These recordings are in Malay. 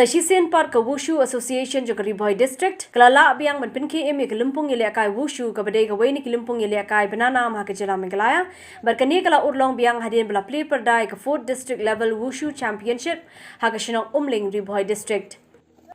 shisien Wushu Association jogari Bhoi District kelala biang ban pynkhie emi ke lympung ïalehkai wushu kabadai kawei ni ke lympung ïalehkai banana ma ke jylla Meghalaya berkani kala urlong biang hadien bela PLIE PYRDA ke 4th District Level Wushu Championship ha ke shnong Umling ri Bhoi District.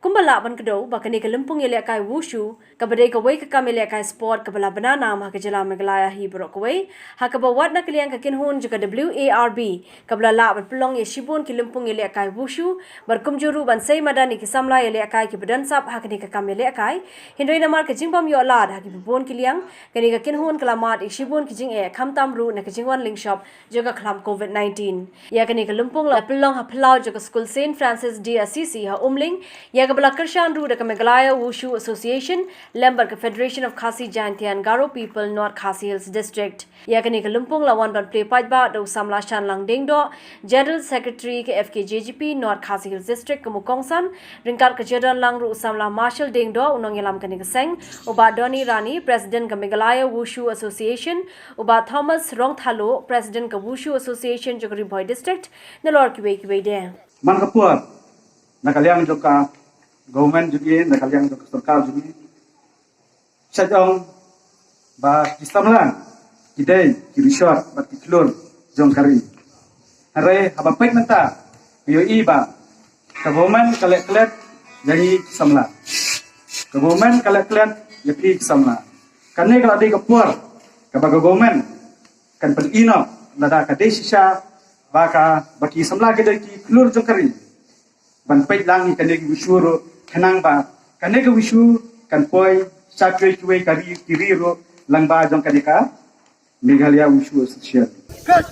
Kumbala ban kedo bakani ke lympung ïalehkai wushu kabadai kawei ke kam ïalehkai sport kabala banana ma ke jylla Meghalaya hi borok kawei ha ke bawat na kaliang ke kinhun juga WARB kabala la ban pelong ye shibun ke lympung ïalehkai wushu berkumjuru ban sei madani ke samla ïalehkai ke badan sap ha ke kam ïalehkai hindoi namar ke jingbam yo lad ha ke bubon kiliang kani ke kinhun kelamat ik shibun ke jing e kham tamru na ke jingwan link shop juga khlam COVID-19 ya kani ke lympung la pelong ha plau juga school St Francis DSCC ha Umling ya Kabala Kershan Ru dekat Meghalaya Wushu Association, lembar ke Federation of RiKhasi Jantian Garo People North RiKhasi Hills District. Ia kini ke Lumpung lawan ban PLIE PYRDA do samla shan lang dingdo, General Secretary ke FKJGP North RiKhasi Hills District ke Mukongsan, ringkat ke Jadan lang ru samla Marshal dingdo unong yalam kini ke Seng, uba Doni Rani President ke Meghalaya Wushu Association, uba Thomas Rongthalo President ke Wushu Association jogari Bhoi District, nelor kiwei de. Man kapuat, nakaliang joka government juga, nakaliang joka serkal juga. Sejauh bah Islamlah, kita kirishat, bah kiklor jong kari. Hari apa baik menta, yo iba, government kalek jadi Islamlah. Government kalek jadi Islamlah. Karena kalau dia kapuat, kalau government kan perino, lada kadesisha, baka baki Islamlah kita kiklor jong kari. Ban pay lang kan negi wishuro kanang ba kan negi wishu kan poi sakwe kwe kari kiriro lang ba jong kaneka Meghalaya Wushu Association. Good.